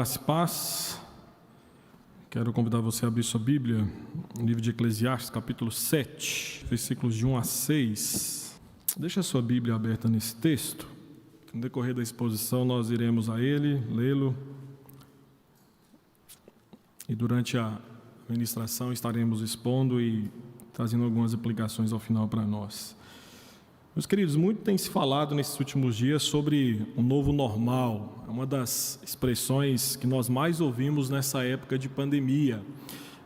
Graça e paz. Quero convidar você a abrir sua Bíblia no livro de Eclesiastes, capítulo 7, versículos de 1 a 6. Deixa a sua Bíblia aberta nesse texto. No decorrer da exposição nós iremos a ele, lê-lo. E durante a ministração estaremos expondo e trazendo algumas aplicações ao final para nós. Meus queridos, muito tem se falado nesses últimos dias sobre o novo normal. É uma das expressões que nós mais ouvimos nessa época de pandemia.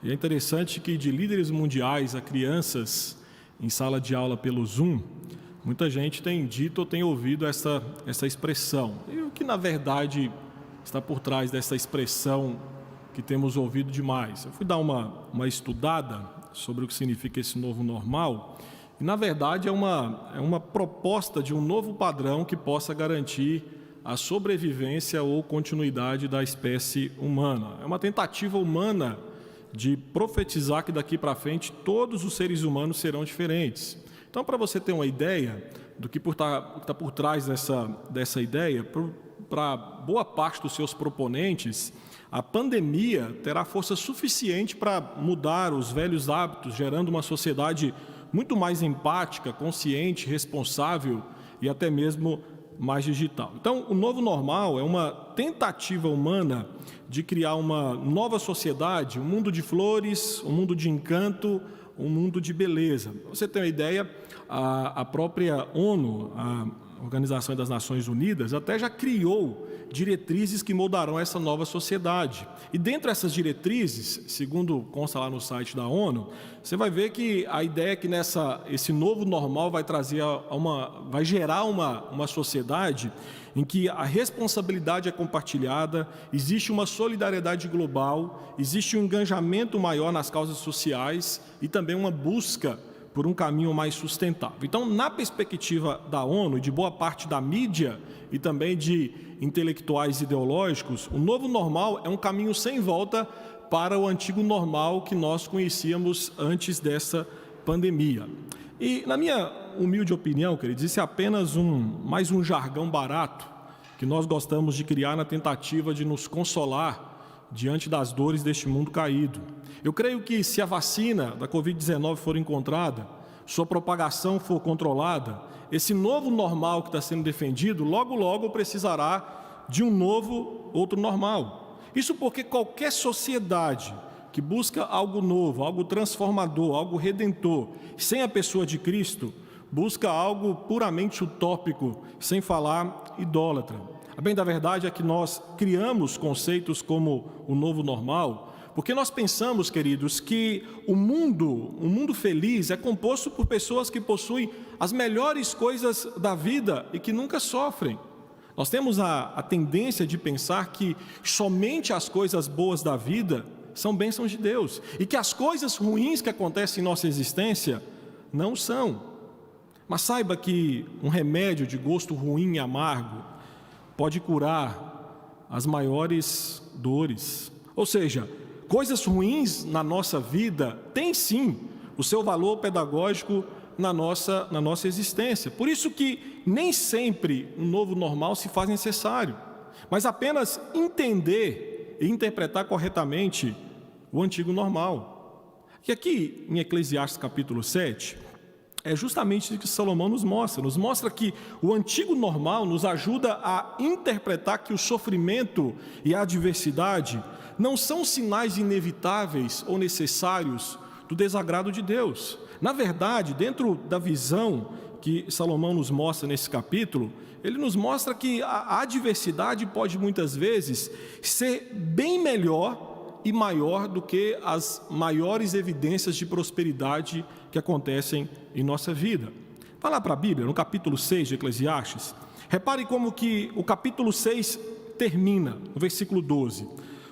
E é interessante que de líderes mundiais a crianças em sala de aula pelo Zoom, muita gente tem dito ou tem ouvido essa expressão. E o que na verdade está por trás dessa expressão que temos ouvido demais? Eu fui dar uma estudada sobre o que significa esse novo normal. E, na verdade, é uma proposta de um novo padrão que possa garantir a sobrevivência ou continuidade da espécie humana. É uma tentativa humana de profetizar que daqui para frente todos os seres humanos serão diferentes. Então, para você ter uma ideia do que está por trás dessa ideia, para boa parte dos seus proponentes, a pandemia terá força suficiente para mudar os velhos hábitos, gerando uma sociedade muito mais empática, consciente, responsável e até mesmo mais digital. Então, o novo normal é uma tentativa humana de criar uma nova sociedade, um mundo de flores, um mundo de encanto, um mundo de beleza. Pra você ter uma ideia, a própria ONU, a Organização das Nações Unidas, até já criou diretrizes que moldarão essa nova sociedade. E dentro dessas diretrizes, segundo consta lá no site da ONU, você vai ver que a ideia é que esse novo normal vai gerar uma sociedade em que a responsabilidade é compartilhada, existe uma solidariedade global, existe um engajamento maior nas causas sociais e também uma busca por um caminho mais sustentável. Então, na perspectiva da ONU e de boa parte da mídia e também de intelectuais ideológicos, o novo normal é um caminho sem volta para o antigo normal que nós conhecíamos antes dessa pandemia. E, na minha humilde opinião, queridos, isso é apenas mais um jargão barato que nós gostamos de criar na tentativa de nos consolar diante das dores deste mundo caído. Eu creio que se a vacina da Covid-19 for encontrada, sua propagação for controlada, esse novo normal que está sendo defendido, logo precisará de outro normal. Isso porque qualquer sociedade que busca algo novo, algo transformador, algo redentor, sem a pessoa de Cristo, busca algo puramente utópico, sem falar idólatra. A bem da verdade é que nós criamos conceitos como o novo normal, porque nós pensamos, queridos, que o mundo feliz é composto por pessoas que possuem as melhores coisas da vida e que nunca sofrem. Nós temos a tendência de pensar que somente as coisas boas da vida são bênçãos de Deus e que as coisas ruins que acontecem em nossa existência não são. Mas saiba que um remédio de gosto ruim e amargo pode curar as maiores dores. Ou seja, coisas ruins na nossa vida têm sim o seu valor pedagógico na nossa existência. Por isso que nem sempre um novo normal se faz necessário, mas apenas entender e interpretar corretamente o antigo normal. E aqui em Eclesiastes capítulo 7, é justamente isso que Salomão nos mostra que o antigo normal nos ajuda a interpretar que o sofrimento e a adversidade não são sinais inevitáveis ou necessários do desagrado de Deus. Na verdade, dentro da visão que Salomão nos mostra nesse capítulo, ele nos mostra que a adversidade pode muitas vezes ser bem melhor e maior do que as maiores evidências de prosperidade que acontecem em nossa vida. Vai lá para a Bíblia, no capítulo 6 de Eclesiastes. Repare como que o capítulo 6 termina, no versículo 12.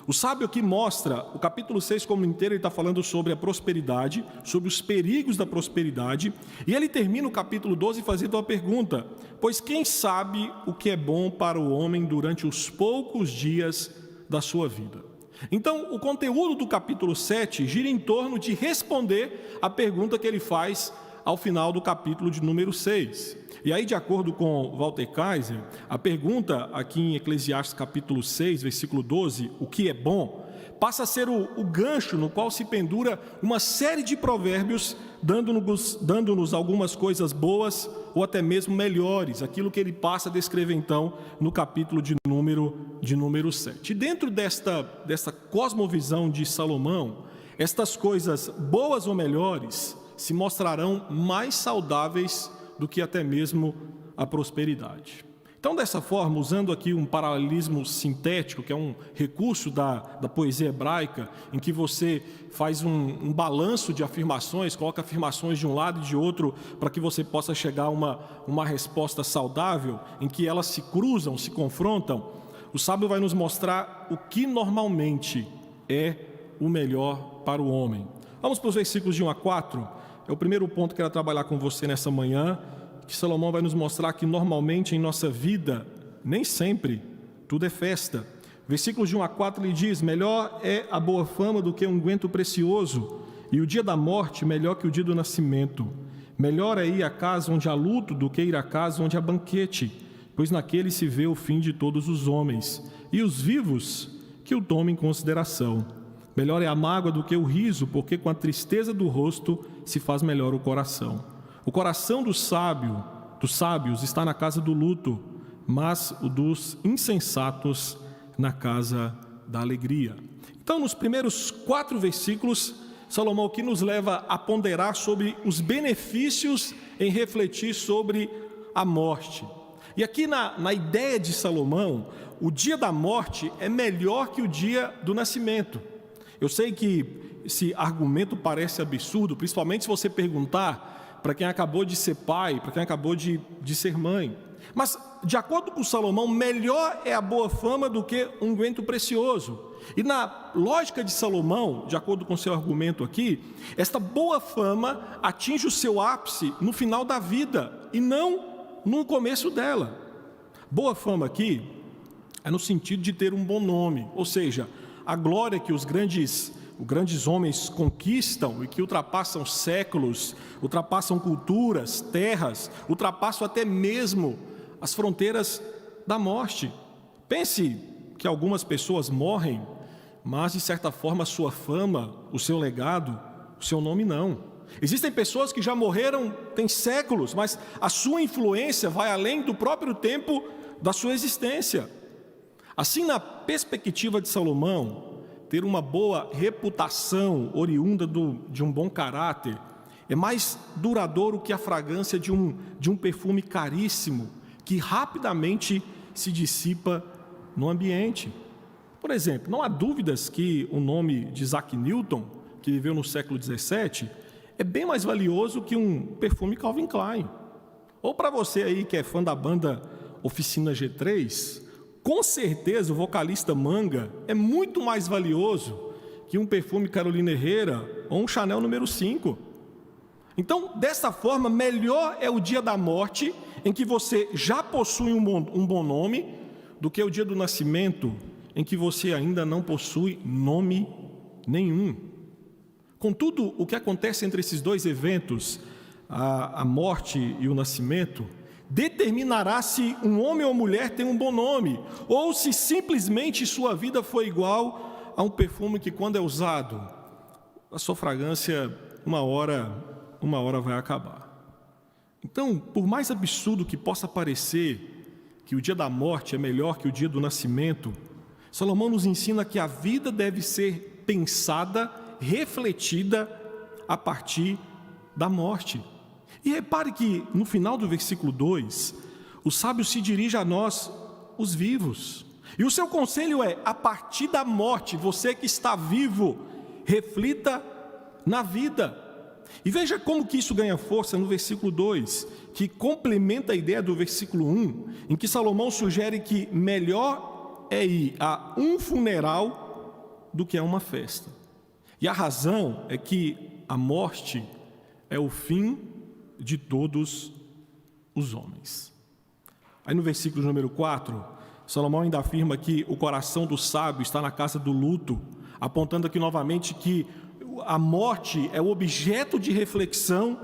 O sábio aqui mostra, o capítulo 6 como inteiro, ele está falando sobre a prosperidade, sobre os perigos da prosperidade, e ele termina o capítulo 12 fazendo uma pergunta: pois quem sabe o que é bom para o homem durante os poucos dias da sua vida? Então, o conteúdo do capítulo 7 gira em torno de responder a pergunta que ele faz ao final do capítulo de número 6. E aí, de acordo com Walter Kaiser, a pergunta aqui em Eclesiastes capítulo 6, versículo 12, o que é bom, passa a ser o gancho no qual se pendura uma série de provérbios, dando-nos algumas coisas boas ou até mesmo melhores, aquilo que ele passa a descrever então no capítulo de número 7. E dentro desta cosmovisão de Salomão, estas coisas boas ou melhores se mostrarão mais saudáveis do que até mesmo a prosperidade. Então, dessa forma, usando aqui um paralelismo sintético, que é um recurso da poesia hebraica, em que você faz um balanço de afirmações, coloca afirmações de um lado e de outro, para que você possa chegar a uma resposta saudável, em que elas se cruzam, se confrontam, o sábio vai nos mostrar o que normalmente é o melhor para o homem. Vamos para os versículos de 1 a 4. É o primeiro ponto que eu quero trabalhar com você nessa manhã, que Salomão vai nos mostrar que normalmente em nossa vida, nem sempre, tudo é festa. Versículos de 1 a 4 ele diz: melhor é a boa fama do que um unguento precioso, e o dia da morte melhor que o dia do nascimento. Melhor é ir à casa onde há luto do que ir à casa onde há banquete, pois naquele se vê o fim de todos os homens, e os vivos que o tomem em consideração. Melhor é a mágoa do que o riso, porque com a tristeza do rosto se faz melhor o coração. O coração dos sábios está na casa do luto, mas o dos insensatos na casa da alegria. Então, nos primeiros 4 versículos, Salomão aqui nos leva a ponderar sobre os benefícios em refletir sobre a morte. E aqui na ideia de Salomão, o dia da morte é melhor que o dia do nascimento. Eu sei que esse argumento parece absurdo, principalmente se você perguntar para quem acabou de ser pai, para quem acabou de ser mãe. Mas, de acordo com Salomão, melhor é a boa fama do que um unguento precioso. E na lógica de Salomão, de acordo com seu argumento aqui, esta boa fama atinge o seu ápice no final da vida e não no começo dela. Boa fama aqui é no sentido de ter um bom nome, ou seja, a glória que os grandes homens conquistam e que ultrapassam séculos, ultrapassam culturas, terras, ultrapassam até mesmo as fronteiras da morte. Pense que algumas pessoas morrem, mas de certa forma a sua fama, o seu legado, o seu nome não. Existem pessoas que já morreram tem séculos, mas a sua influência vai além do próprio tempo da sua existência. Assim, na perspectiva de Salomão, ter uma boa reputação oriunda de um bom caráter é mais duradouro que a fragrância de um perfume caríssimo que rapidamente se dissipa no ambiente. Por exemplo, não há dúvidas que o nome de Isaac Newton, que viveu no século XVII, é bem mais valioso que um perfume Calvin Klein. Ou para você aí que é fã da banda Oficina G3, com certeza o vocalista Manga é muito mais valioso que um perfume Carolina Herrera ou um Chanel número 5. Então, dessa forma, melhor é o dia da morte, em que você já possui um bom nome, do que o dia do nascimento, em que você ainda não possui nome nenhum. Contudo, o que acontece entre esses dois eventos, a morte e o nascimento, determinará se um homem ou mulher tem um bom nome, ou se simplesmente sua vida foi igual a um perfume que, quando é usado, a sua fragrância, uma hora vai acabar. Então, por mais absurdo que possa parecer que o dia da morte é melhor que o dia do nascimento, Salomão nos ensina que a vida deve ser pensada, refletida a partir da morte. E repare que no final do versículo 2, o sábio se dirige a nós, os vivos. E o seu conselho é: a partir da morte, você que está vivo, reflita na vida. E veja como que isso ganha força no versículo 2, que complementa a ideia do versículo 1, em que Salomão sugere que melhor é ir a um funeral do que a uma festa. E a razão é que a morte é o fim de todos os homens. Aí no versículo número 4, Salomão ainda afirma que o coração do sábio está na casa do luto, apontando aqui novamente que a morte é o objeto de reflexão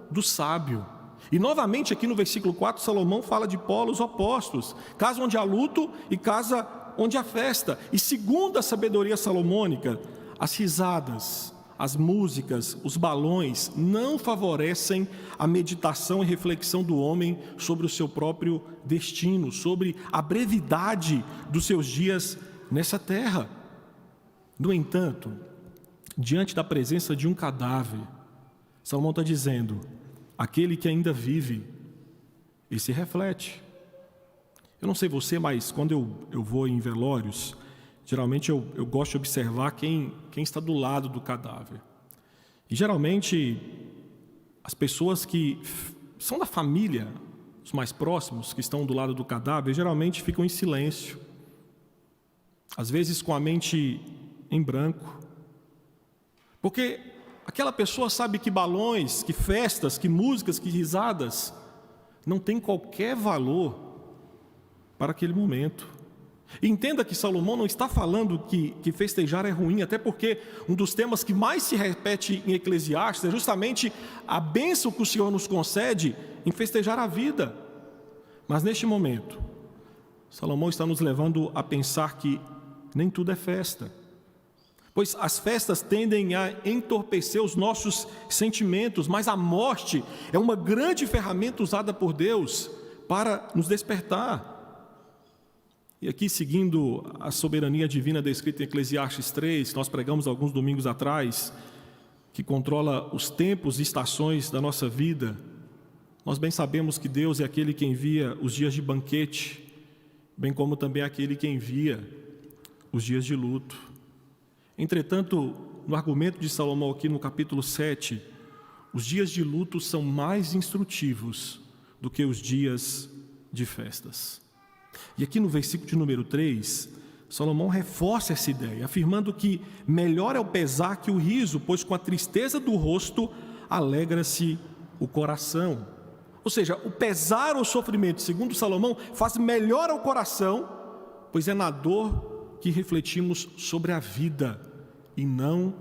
do sábio. E novamente aqui no versículo 4, Salomão fala de polos opostos, casa onde há luto e casa onde há festa. E segundo a sabedoria salomônica, as risadas, as músicas, os balões não favorecem a meditação e reflexão do homem sobre o seu próprio destino, sobre a brevidade dos seus dias nessa terra. No entanto, diante da presença de um cadáver, Salomão está dizendo: aquele que ainda vive, esse reflete. Eu não sei você, mas quando eu vou em velórios, geralmente eu gosto de observar quem está do lado do cadáver. E geralmente, as pessoas que são da família, os mais próximos, que estão do lado do cadáver, geralmente ficam em silêncio. Às vezes com a mente em branco. Porque aquela pessoa sabe que balões, que festas, que músicas, que risadas não tem qualquer valor para aquele momento. E entenda que Salomão não está falando que festejar é ruim, até porque um dos temas que mais se repete em Eclesiastes é justamente a bênção que o Senhor nos concede em festejar a vida. Mas neste momento, Salomão está nos levando a pensar que nem tudo é festa. Pois as festas tendem a entorpecer os nossos sentimentos, mas a morte é uma grande ferramenta usada por Deus para nos despertar. E aqui, seguindo a soberania divina descrita em Eclesiastes 3, que nós pregamos alguns domingos atrás, que controla os tempos e estações da nossa vida, nós bem sabemos que Deus é aquele que envia os dias de banquete, bem como também aquele que envia os dias de luto. Entretanto, no argumento de Salomão aqui no capítulo 7, os dias de luto são mais instrutivos do que os dias de festas. E aqui no versículo de número 3, Salomão reforça essa ideia, afirmando que melhor é o pesar que o riso, pois com a tristeza do rosto alegra-se o coração. Ou seja, o pesar ou sofrimento, segundo Salomão, faz melhor ao coração, pois é na dor que refletimos sobre a vida e não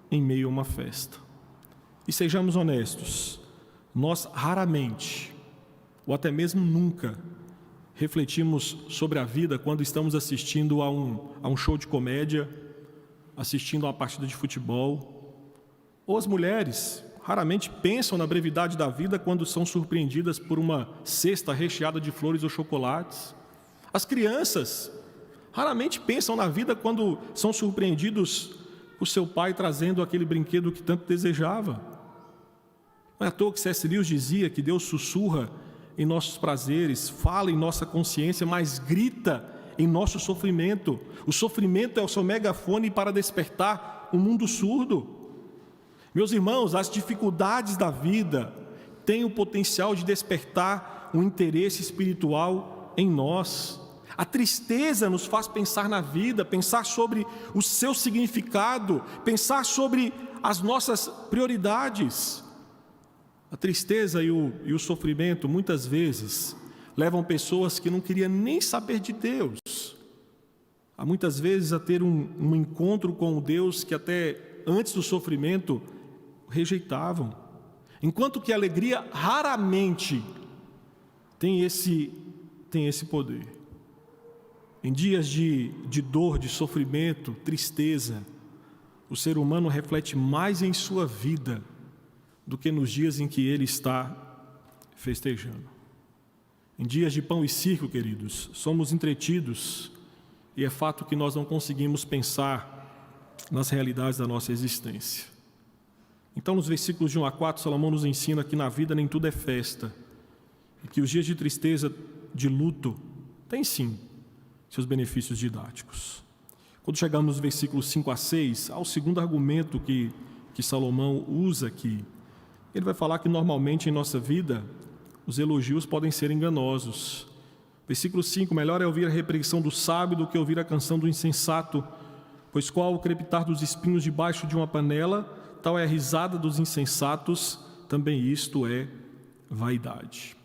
em meio a uma festa. E sejamos honestos, nós raramente, ou até mesmo nunca, refletimos sobre a vida quando estamos assistindo a um show de comédia, assistindo a uma partida de futebol. Ou as mulheres raramente pensam na brevidade da vida quando são surpreendidas por uma cesta recheada de flores ou chocolates. As crianças raramente pensam na vida quando são surpreendidos por seu pai trazendo aquele brinquedo que tanto desejava. Não é à toa que C.S. Lewis dizia que Deus sussurra em nossos prazeres, fala em nossa consciência, mas grita em nosso sofrimento. O sofrimento é o seu megafone para despertar um mundo surdo. Meus irmãos, as dificuldades da vida têm o potencial de despertar um interesse espiritual em nós. A tristeza nos faz pensar na vida, pensar sobre o seu significado, pensar sobre as nossas prioridades. A tristeza e o sofrimento, muitas vezes, levam pessoas que não queriam nem saber de Deus, muitas vezes a ter um encontro com o Deus que até antes do sofrimento rejeitavam. Enquanto que a alegria raramente tem esse poder. Em dias de dor, de sofrimento, tristeza, o ser humano reflete mais em sua vida do que nos dias em que ele está festejando. Em dias de pão e circo, queridos, somos entretidos e é fato que nós não conseguimos pensar nas realidades da nossa existência. Então, nos versículos de 1 a 4, Salomão nos ensina que na vida nem tudo é festa e que os dias de tristeza, de luto, têm sim seus benefícios didáticos. Quando chegamos nos versículos 5 a 6, há o segundo argumento que Salomão usa aqui. Ele vai falar que normalmente em nossa vida os elogios podem ser enganosos. Versículo 5, melhor é ouvir a repreensão do sábio do que ouvir a canção do insensato, pois qual o crepitar dos espinhos debaixo de uma panela, tal é a risada dos insensatos, também isto é vaidade.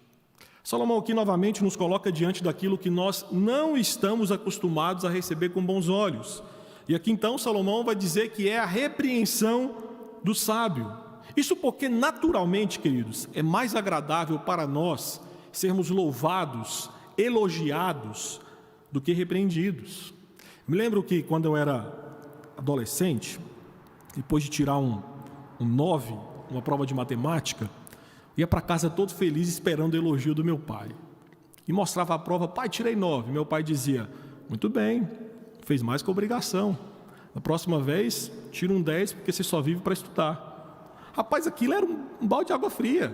Salomão aqui novamente nos coloca diante daquilo que nós não estamos acostumados a receber com bons olhos. E aqui então Salomão vai dizer que é a repreensão do sábio. Isso porque, naturalmente, queridos, é mais agradável para nós sermos louvados, elogiados, do que repreendidos. Me lembro que quando eu era adolescente, depois de tirar um 9, uma prova de matemática, ia para casa todo feliz esperando o elogio do meu pai. E mostrava a prova: pai, tirei 9. Meu pai dizia: muito bem, fez mais que obrigação. Na próxima vez, tira um 10 porque você só vive para estudar. Rapaz, aquilo era um balde de água fria.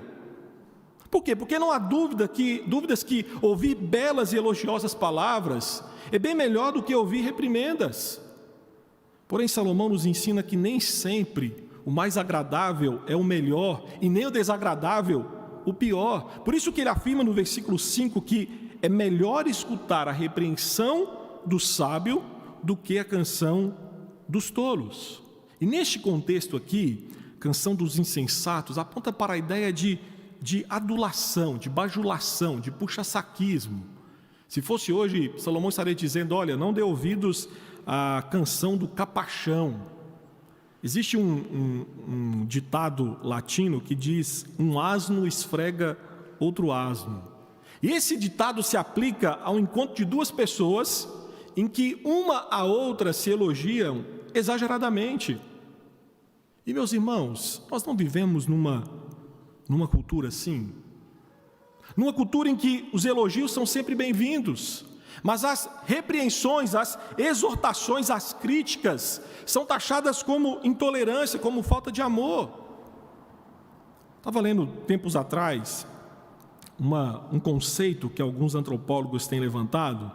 Por quê? Porque não há dúvidas que ouvir belas e elogiosas palavras é bem melhor do que ouvir reprimendas. Porém, Salomão nos ensina que nem sempre o mais agradável é o melhor e nem o desagradável o pior. Por isso que ele afirma no versículo 5 que é melhor escutar a repreensão do sábio do que a canção dos tolos. E neste contexto aqui, canção dos insensatos aponta para a ideia de adulação, de bajulação, de puxa-saquismo. Se fosse hoje, Salomão estaria dizendo: olha, não dê ouvidos à canção do capachão. Existe um ditado latino que diz: um asno esfrega outro asno. E esse ditado se aplica ao encontro de duas pessoas em que uma a outra se elogiam exageradamente. E, meus irmãos, nós não vivemos numa cultura assim? Numa cultura em que os elogios são sempre bem-vindos, mas as repreensões, as exortações, as críticas são taxadas como intolerância, como falta de amor. Estava lendo tempos atrás um conceito que alguns antropólogos têm levantado,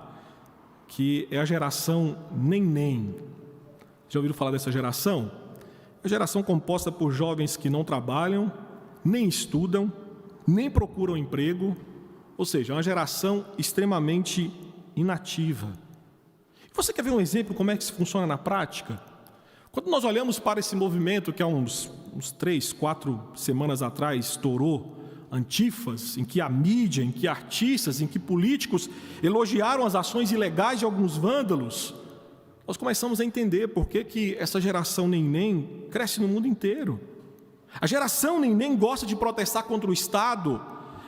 que é a geração neném. Já ouviram falar dessa geração? É a geração composta por jovens que não trabalham, nem estudam, nem procuram emprego, ou seja, é uma geração extremamente inativa. Você quer ver um exemplo como é que isso funciona na prática? Quando nós olhamos para esse movimento que há uns 3, 4 semanas atrás estourou, antifas, em que a mídia, em que artistas, em que políticos elogiaram as ações ilegais de alguns vândalos, nós começamos a entender por que essa geração neném cresce no mundo inteiro. A geração neném gosta de protestar contra o Estado,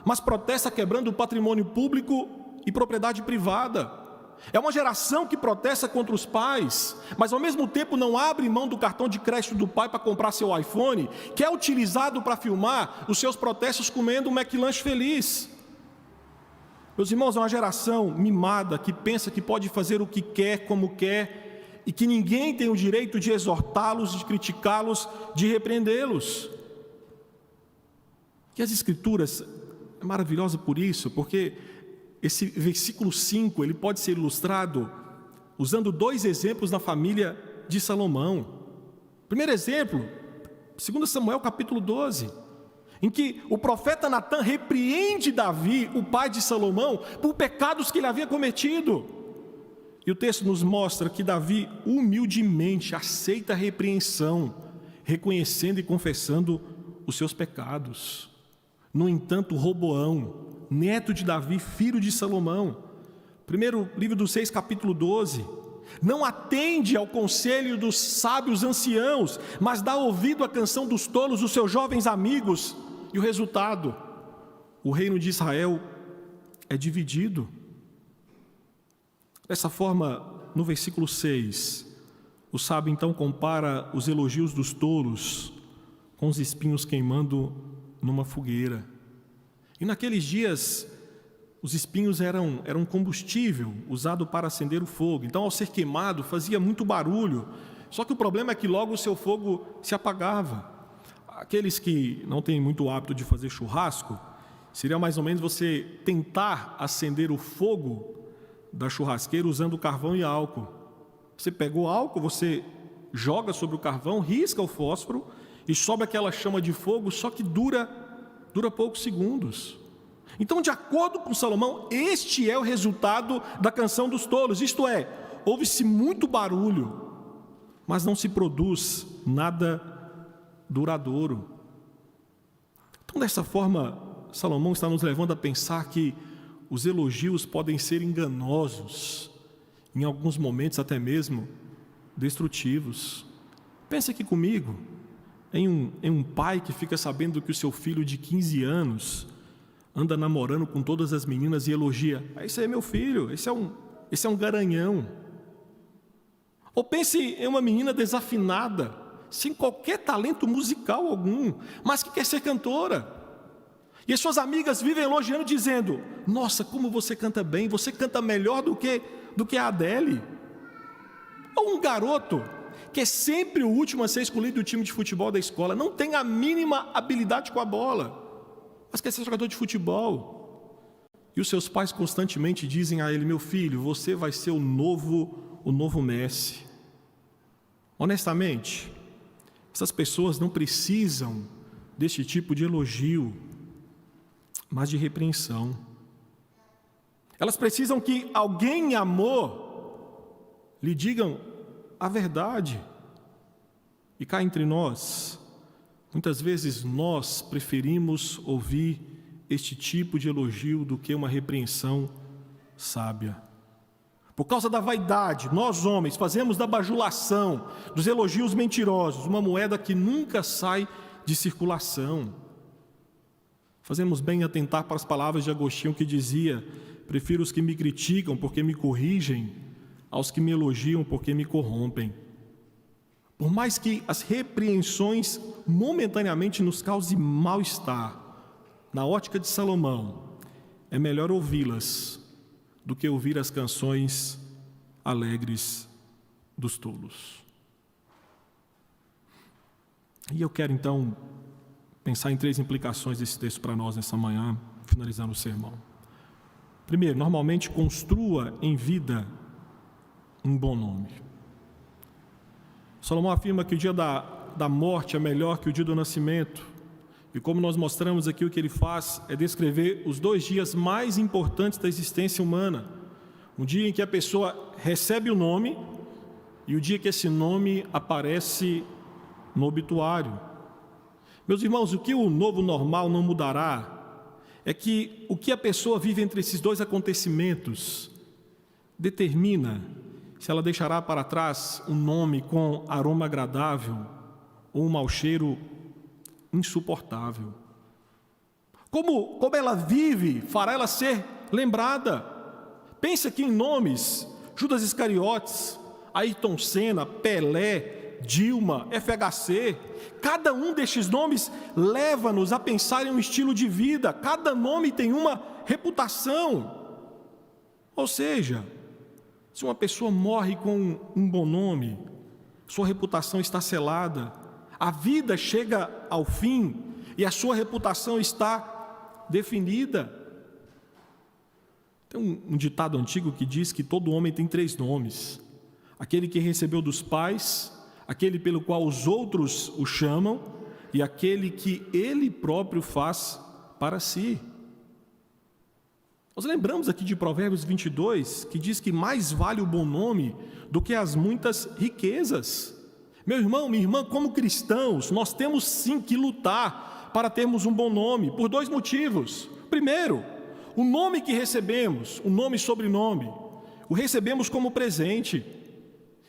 mas protesta quebrando o patrimônio público e propriedade privada. É uma geração que protesta contra os pais, mas ao mesmo tempo não abre mão do cartão de crédito do pai para comprar seu iPhone, que é utilizado para filmar os seus protestos comendo um McLanche feliz. Meus irmãos, é uma geração mimada que pensa que pode fazer o que quer, como quer, e que ninguém tem o direito de exortá-los, de criticá-los, de repreendê-los. E as Escrituras é maravilhosa por isso, porque esse versículo 5, ele pode ser ilustrado usando 2 exemplos na família de Salomão. Primeiro exemplo, 2 Samuel capítulo 12, em que o profeta Natã repreende Davi, o pai de Salomão, por pecados que ele havia cometido. E o texto nos mostra que Davi humildemente aceita a repreensão, reconhecendo e confessando os seus pecados. No entanto, Roboão, neto de Davi, filho de Salomão, primeiro livro dos Reis, capítulo 12, não atende ao conselho dos sábios anciãos, mas dá ouvido à canção dos tolos, dos seus jovens amigos, e o resultado, o reino de Israel é dividido. Dessa forma, no versículo 6, o sábio então compara os elogios dos tolos com os espinhos queimando numa fogueira. E naqueles dias, os espinhos eram combustível usado para acender o fogo. Então, ao ser queimado, fazia muito barulho. Só que o problema é que logo o seu fogo se apagava. Aqueles que não têm muito hábito de fazer churrasco, seria mais ou menos você tentar acender o fogo da churrasqueira usando carvão e álcool. Você pegou álcool, você joga sobre o carvão, risca o fósforo e sobe aquela chama de fogo, só que dura poucos segundos. Então, de acordo com Salomão, este é o resultado da canção dos tolos, isto é, ouve-se muito barulho, mas não se produz nada duradouro. Então, dessa forma, Salomão está nos levando a pensar que os elogios podem ser enganosos, em alguns momentos até mesmo destrutivos. Pense aqui comigo, em um pai que fica sabendo que o seu filho de 15 anos anda namorando com todas as meninas e elogia: esse aí é meu filho, esse é um garanhão. Ou pense em uma menina desafinada, sem qualquer talento musical algum, mas que quer ser cantora. E as suas amigas vivem elogiando, dizendo: nossa, como você canta bem, você canta melhor do que a Adele. Ou um garoto que é sempre o último a ser escolhido do time de futebol da escola, não tem a mínima habilidade com a bola, mas quer ser jogador de futebol. E os seus pais constantemente dizem a ele: meu filho, você vai ser o novo Messi. Honestamente, essas pessoas não precisam deste tipo de elogio, mas de repreensão. Elas precisam que alguém em amor lhe digam a verdade. E cá entre nós, muitas vezes nós preferimos ouvir este tipo de elogio do que uma repreensão sábia. Por causa da vaidade, nós homens fazemos da bajulação, dos elogios mentirosos, uma moeda que nunca sai de circulação. Fazemos bem em atentar para as palavras de Agostinho, que dizia: prefiro os que me criticam porque me corrigem, aos que me elogiam porque me corrompem. Por mais que as repreensões momentaneamente nos causem mal-estar, na ótica de Salomão, é melhor ouvi-las do que ouvir as canções alegres dos tolos. E eu quero então pensar em 3 implicações desse texto para nós nessa manhã, finalizando o sermão. Primeiro, normalmente construa em vida um bom nome. Salomão afirma que o dia da morte é melhor que o dia do nascimento. E como nós mostramos aqui, o que ele faz é descrever os 2 dias mais importantes da existência humana. Um dia em que a pessoa recebe o nome e o dia que esse nome aparece no obituário. Meus irmãos, o que o novo normal não mudará é que o que a pessoa vive entre esses 2 acontecimentos determina se ela deixará para trás um nome com aroma agradável ou um mau cheiro insuportável. Como ela vive fará ela ser lembrada. Pense aqui em nomes: Judas Iscariotes, Ayrton Senna, Pelé, Dilma, FHC. Cada um destes nomes leva-nos a pensar em um estilo de vida. Cada nome tem uma reputação. Ou seja, se uma pessoa morre com um bom nome, sua reputação está selada. A vida chega ao fim e a sua reputação está definida. Tem um ditado antigo que diz que todo homem tem 3 nomes: aquele que recebeu dos pais, aquele pelo qual os outros o chamam e aquele que ele próprio faz para si. Nós lembramos aqui de Provérbios 22, que diz que mais vale o bom nome do que as muitas riquezas. Meu irmão, minha irmã, como cristãos, nós temos sim que lutar para termos um bom nome, por 2 motivos. Primeiro, o nome que recebemos, o nome e sobrenome, o recebemos como presente.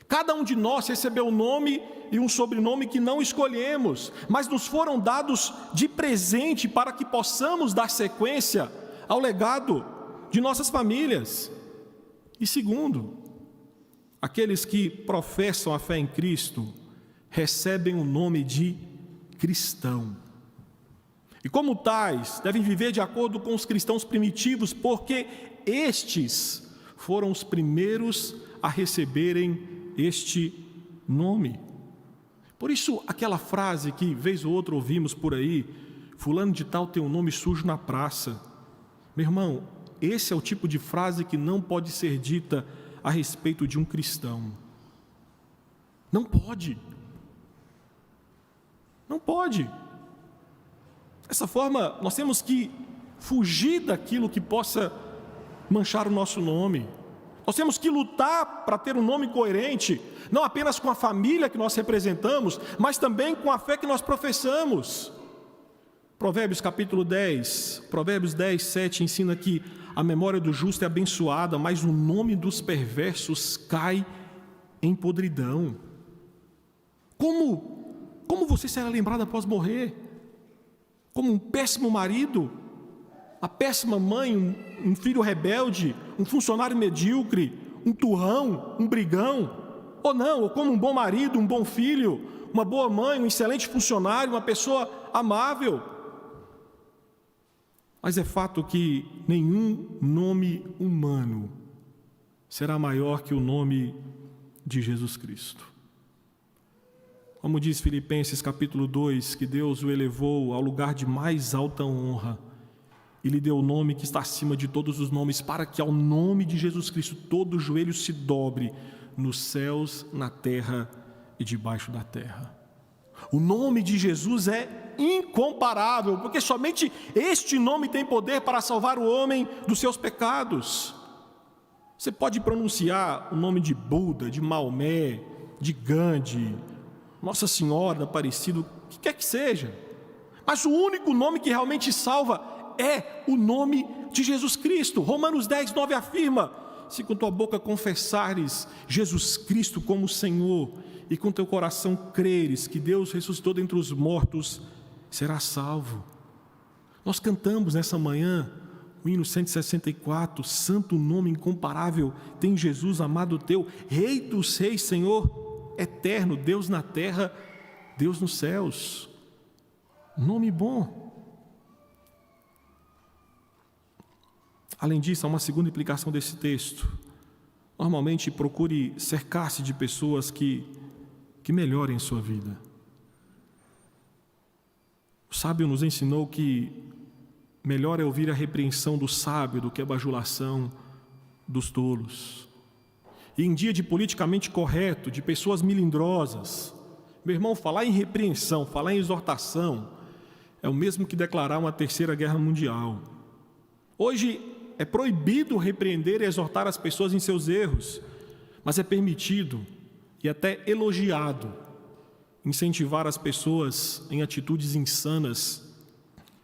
Cada um de nós recebeu um nome e um sobrenome que não escolhemos, mas nos foram dados de presente para que possamos dar sequência ao legado de nossas famílias. E segundo, aqueles que professam a fé em Cristo recebem o nome de cristão. E como tais, devem viver de acordo com os cristãos primitivos, porque estes foram os primeiros a receberem este nome. Por isso, aquela frase que vez ou outra ouvimos por aí: fulano de tal tem um nome sujo na praça. Meu irmão, esse é o tipo de frase que não pode ser dita a respeito de um cristão. Não pode. Não pode. Dessa forma, nós temos que fugir daquilo que possa manchar o nosso nome. Nós temos que lutar para ter um nome coerente, não apenas com a família que nós representamos, mas também com a fé que nós professamos. Provérbios capítulo 10, Provérbios 10, 7 ensina que a memória do justo é abençoada, mas o nome dos perversos cai em podridão. Como Como você será lembrado após morrer? Como um péssimo marido, a péssima mãe, um filho rebelde, um funcionário medíocre, um turrão, um brigão? Ou não, ou como um bom marido, um bom filho, uma boa mãe, um excelente funcionário, uma pessoa amável? Mas é fato que nenhum nome humano será maior que o nome de Jesus Cristo. Como diz Filipenses capítulo 2, que Deus o elevou ao lugar de mais alta honra e lhe deu o nome que está acima de todos os nomes, para que ao nome de Jesus Cristo todo joelho se dobre nos céus, na terra e debaixo da terra. O nome de Jesus é incomparável, porque somente este nome tem poder para salvar o homem dos seus pecados. Você pode pronunciar o nome de Buda, de Maomé, de Gandhi, Nossa Senhora da Aparecida, o que quer que seja, mas o único nome que realmente salva é o nome de Jesus Cristo. Romanos 10, 9 afirma: se com tua boca confessares Jesus Cristo como Senhor e com teu coração creres que Deus ressuscitou dentre os mortos, serás salvo. Nós cantamos nessa manhã o hino 164, santo nome incomparável tem Jesus amado teu, Rei dos reis, Senhor eterno, Deus na terra, Deus nos céus. Nome bom. Além disso, há uma segunda implicação desse texto. Normalmente procure cercar-se de pessoas que melhorem sua vida. O sábio nos ensinou que melhor é ouvir a repreensão do sábio do que a bajulação dos tolos. E em dia de politicamente correto, de pessoas melindrosas, meu irmão, falar em repreensão, falar em exortação, é o mesmo que declarar uma terceira guerra mundial. Hoje é proibido repreender e exortar as pessoas em seus erros, mas é permitido e até elogiado incentivar as pessoas em atitudes insanas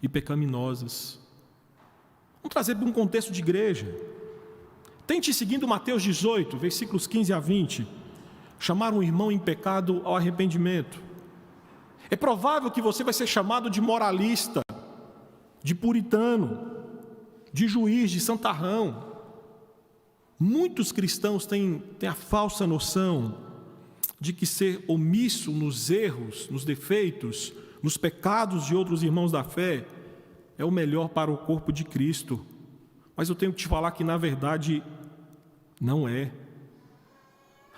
e pecaminosas. Vamos trazer para um contexto de igreja. Tente, seguindo Mateus 18, versículos 15 a 20, chamar um irmão em pecado ao arrependimento. É provável que você vai ser chamado de moralista, de puritano, de juiz, de santarrão. Muitos cristãos têm a falsa noção de que ser omisso nos erros, nos defeitos, nos pecados de outros irmãos da fé é o melhor para o corpo de Cristo. Mas eu tenho que te falar que, na verdade, não é.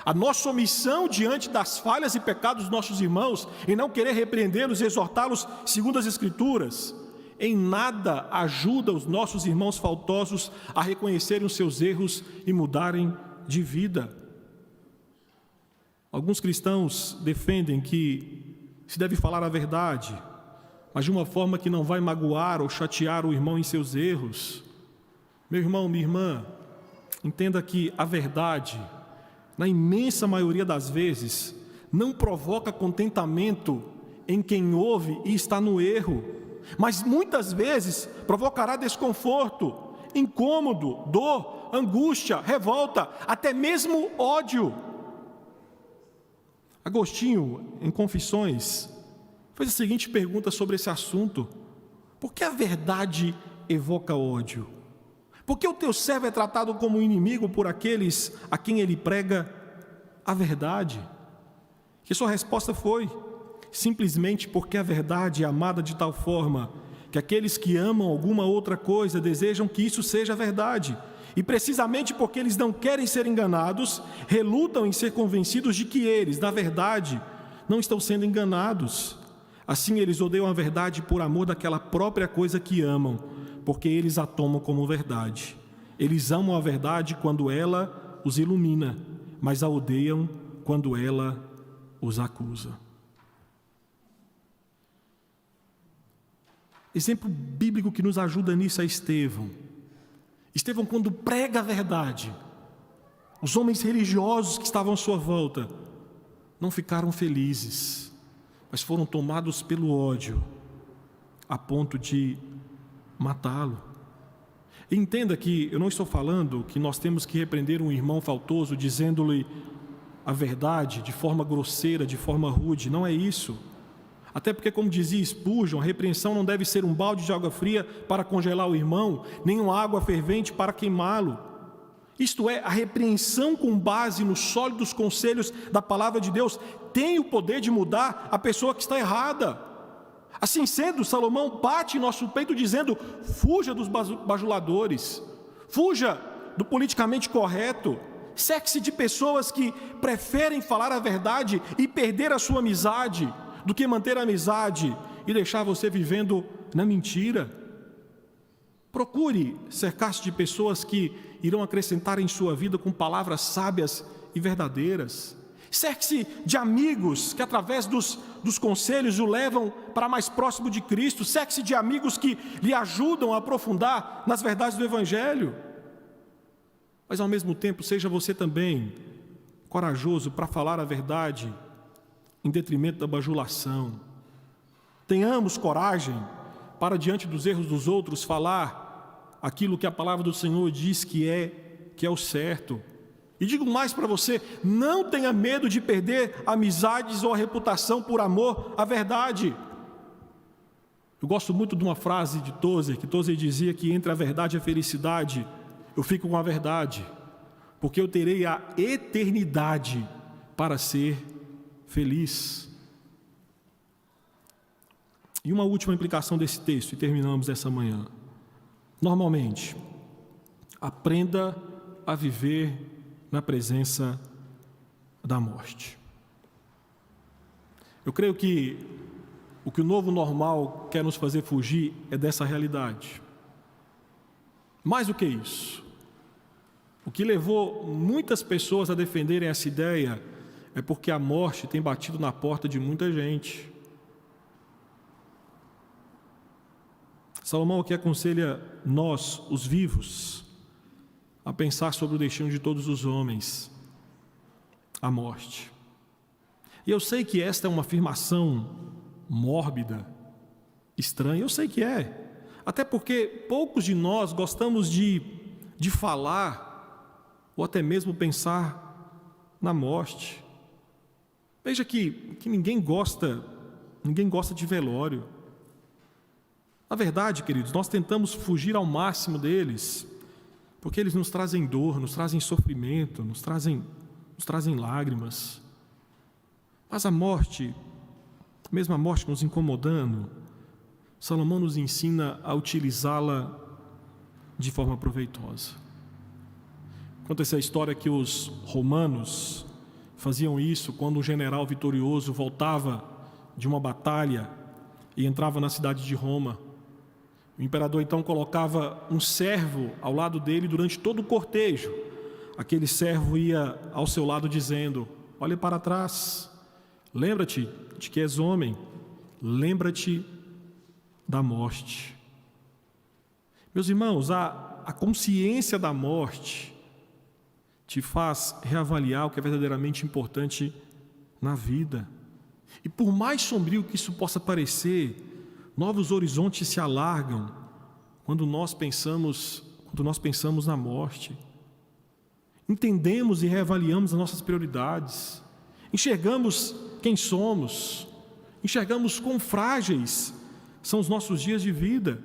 A nossa omissão diante das falhas e pecados dos nossos irmãos, em não querer repreendê-los e exortá-los segundo as Escrituras, em nada ajuda os nossos irmãos faltosos a reconhecerem os seus erros e mudarem de vida. Alguns cristãos defendem que se deve falar a verdade, mas de uma forma que não vai magoar ou chatear o irmão em seus erros. Meu irmão, minha irmã, entenda que a verdade, na imensa maioria das vezes, não provoca contentamento em quem ouve e está no erro, mas muitas vezes provocará desconforto, incômodo, dor, angústia, revolta, até mesmo ódio. Agostinho, em Confissões, fez a seguinte pergunta sobre esse assunto: por que a verdade evoca ódio? Por que o teu servo é tratado como inimigo por aqueles a quem ele prega a verdade? E sua resposta foi: simplesmente porque a verdade é amada de tal forma que aqueles que amam alguma outra coisa desejam que isso seja verdade. E precisamente porque eles não querem ser enganados, relutam em ser convencidos de que eles, na verdade, não estão sendo enganados. Assim, eles odeiam a verdade por amor daquela própria coisa que amam, porque eles a tomam como verdade. Eles amam a verdade quando ela os ilumina, mas a odeiam quando ela os acusa. Exemplo bíblico que nos ajuda nisso é Estevão. Estevão, quando prega a verdade, os homens religiosos que estavam à sua volta não ficaram felizes, mas foram tomados pelo ódio, a ponto de matá-lo. Entenda que eu não estou falando que nós temos que repreender um irmão faltoso dizendo-lhe a verdade de forma grosseira, de forma rude. Não é isso. Até porque, como dizia Spurgeon, a repreensão não deve ser um balde de água fria para congelar o irmão, nem uma água fervente para queimá-lo. Isto é, a repreensão com base nos sólidos conselhos da palavra de Deus tem o poder de mudar a pessoa que está errada. Assim sendo, Salomão bate em nosso peito dizendo: fuja dos bajuladores, fuja do politicamente correto, cerque-se de pessoas que preferem falar a verdade e perder a sua amizade, do que manter a amizade e deixar você vivendo na mentira. Procure cercar-se de pessoas que irão acrescentar em sua vida com palavras sábias e verdadeiras. Cerque-se de amigos que através dos conselhos o levam para mais próximo de Cristo. Cerque-se de amigos que lhe ajudam a aprofundar nas verdades do Evangelho. Mas ao mesmo tempo, seja você também corajoso para falar a verdade em detrimento da bajulação. Tenhamos coragem para, diante dos erros dos outros, falar aquilo que a palavra do Senhor diz que é o certo. E digo mais para você: não tenha medo de perder amizades ou a reputação por amor à verdade. Eu gosto muito de uma frase de Tozer, que Tozer dizia que entre a verdade e a felicidade, eu fico com a verdade, porque eu terei a eternidade para ser feliz. E uma última implicação desse texto, e terminamos essa manhã. Normalmente, aprenda a viver na presença da morte. Eu creio que o novo normal quer nos fazer fugir é dessa realidade. Mais do que isso, o que levou muitas pessoas a defenderem essa ideia é porque a morte tem batido na porta de muita gente. Salomão aqui aconselha nós, os vivos, a pensar sobre o destino de todos os homens, a morte. E eu sei que esta é uma afirmação mórbida, estranha, eu sei que é, até porque poucos de nós gostamos de falar, ou até mesmo pensar na morte. Veja que ninguém gosta de velório. Na verdade, queridos, nós tentamos fugir ao máximo deles, porque eles nos trazem dor, nos trazem sofrimento, nos trazem lágrimas. Mas a morte, mesmo a morte nos incomodando, Salomão nos ensina a utilizá-la de forma proveitosa. Conta-se a história que os romanos faziam isso quando um general vitorioso voltava de uma batalha e entrava na cidade de Roma. O imperador então colocava um servo ao lado dele durante todo o cortejo. Aquele servo ia ao seu lado dizendo: olhe para trás, lembra-te de que és homem, lembra-te da morte. Meus irmãos, a consciência da morte te faz reavaliar o que é verdadeiramente importante na vida. E por mais sombrio que isso possa parecer, novos horizontes se alargam quando nós pensamos na morte. Entendemos e reavaliamos as nossas prioridades. Enxergamos quem somos. Enxergamos quão frágeis são os nossos dias de vida.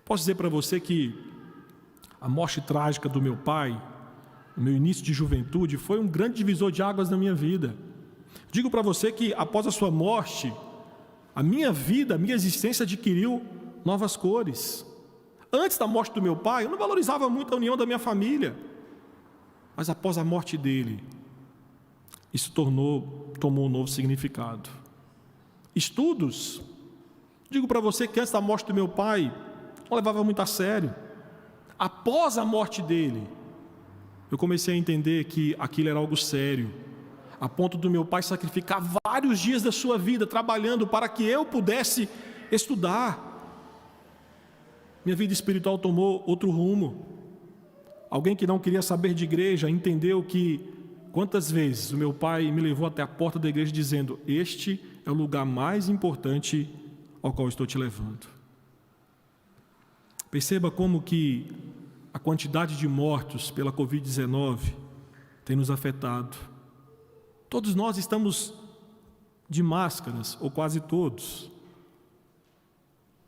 Posso dizer para você que a morte trágica do meu pai, no meu início de juventude, foi um grande divisor de águas na minha vida. Digo para você que após a sua morte, a minha vida, a minha existência adquiriu novas cores. Antes da morte do meu pai, eu não valorizava muito a união da minha família. Mas após a morte dele, isso tomou um novo significado. Estudos. Digo para você que antes da morte do meu pai, não levava muito a sério. Após a morte dele, eu comecei a entender que aquilo era algo sério, a ponto do meu pai sacrificar vários dias da sua vida trabalhando para que eu pudesse estudar. Minha vida espiritual tomou outro rumo. Alguém que não queria saber de igreja entendeu que quantas vezes o meu pai me levou até a porta da igreja dizendo: este é o lugar mais importante ao qual estou te levando. Perceba como que a quantidade de mortos pela Covid-19 tem nos afetado. Todos nós estamos de máscaras, ou quase todos.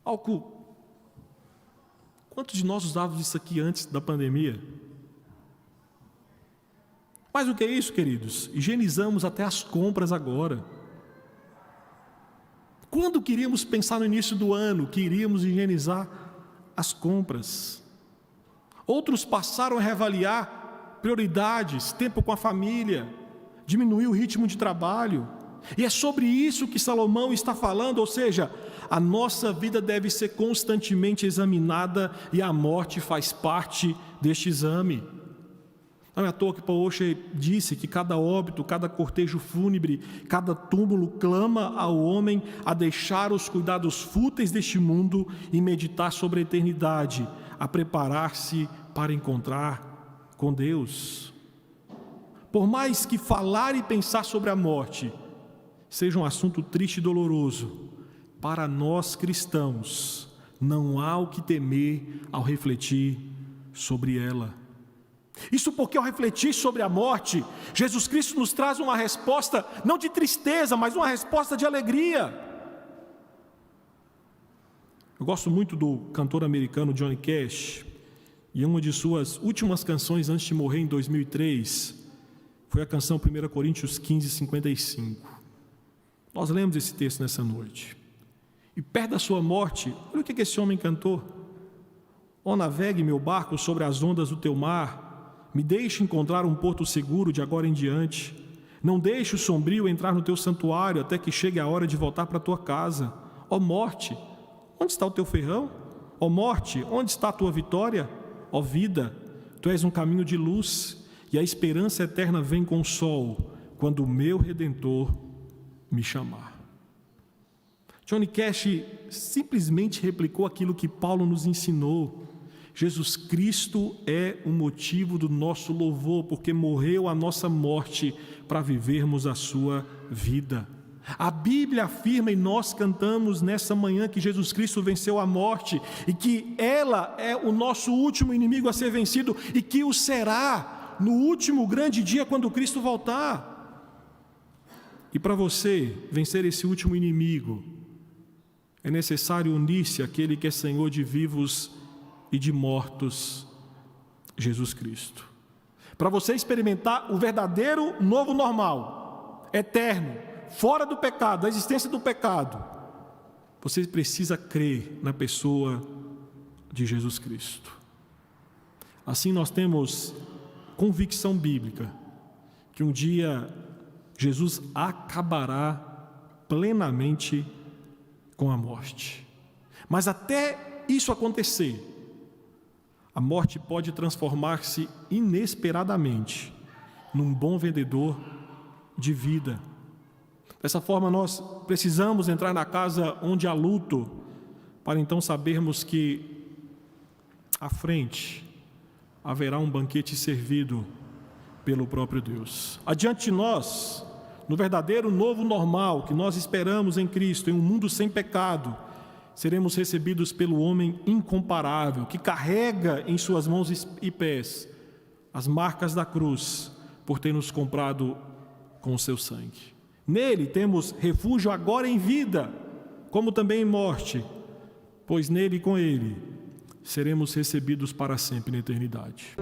Álcool. Quantos de nós usávamos isso aqui antes da pandemia? Mais do que isso, queridos, higienizamos até as compras agora. Quando queríamos pensar no início do ano, que iríamos higienizar as compras? Outros passaram a reavaliar prioridades, tempo com a família, diminuir o ritmo de trabalho. E é sobre isso que Salomão está falando, ou seja, a nossa vida deve ser constantemente examinada e a morte faz parte deste exame. Não é à toa que Paul Washer disse que cada óbito, cada cortejo fúnebre, cada túmulo clama ao homem a deixar os cuidados fúteis deste mundo e meditar sobre a eternidade, a preparar-se para encontrar com Deus. Por mais que falar e pensar sobre a morte seja um assunto triste e doloroso, para nós cristãos não há o que temer ao refletir sobre ela. Isso porque ao refletir sobre a morte, Jesus Cristo nos traz uma resposta não de tristeza, mas uma resposta de alegria. Eu gosto muito do cantor americano Johnny Cash, e uma de suas últimas canções antes de morrer em 2003 foi a canção 1 Coríntios 15, 55. Nós lemos esse texto nessa noite. E perto da sua morte, olha o que esse homem cantou: ó, navegue meu barco sobre as ondas do teu mar, me deixe encontrar um porto seguro de agora em diante. Não deixe o sombrio entrar no teu santuário até que chegue a hora de voltar para a tua casa. Ó morte, onde está o teu ferrão? Ó morte, onde está a tua vitória? Ó vida, tu és um caminho de luz, e a esperança eterna vem com o sol, quando o meu Redentor me chamar. Johnny Cash simplesmente replicou aquilo que Paulo nos ensinou. Jesus Cristo é o motivo do nosso louvor, porque morreu a nossa morte para vivermos a sua vida. A Bíblia afirma e nós cantamos nessa manhã que Jesus Cristo venceu a morte e que ela é o nosso último inimigo a ser vencido e que o será no último grande dia quando Cristo voltar. E para você vencer esse último inimigo, é necessário unir-se àquele que é Senhor de vivos e de mortos, Jesus Cristo. Para você experimentar o verdadeiro novo normal, eterno, fora do pecado, da existência do pecado, você precisa crer na pessoa de Jesus Cristo. Assim nós temos convicção bíblica que um dia Jesus acabará plenamente com a morte. Mas até isso acontecer, a morte pode transformar-se inesperadamente num bom vendedor de vida. Dessa forma, nós precisamos entrar na casa onde há luto, para então sabermos que à frente haverá um banquete servido pelo próprio Deus. Adiante de nós, no verdadeiro novo normal que nós esperamos em Cristo, em um mundo sem pecado, seremos recebidos pelo homem incomparável, que carrega em suas mãos e pés as marcas da cruz, por ter nos comprado com o seu sangue. Nele temos refúgio agora em vida, como também em morte, pois nele e com ele seremos recebidos para sempre na eternidade.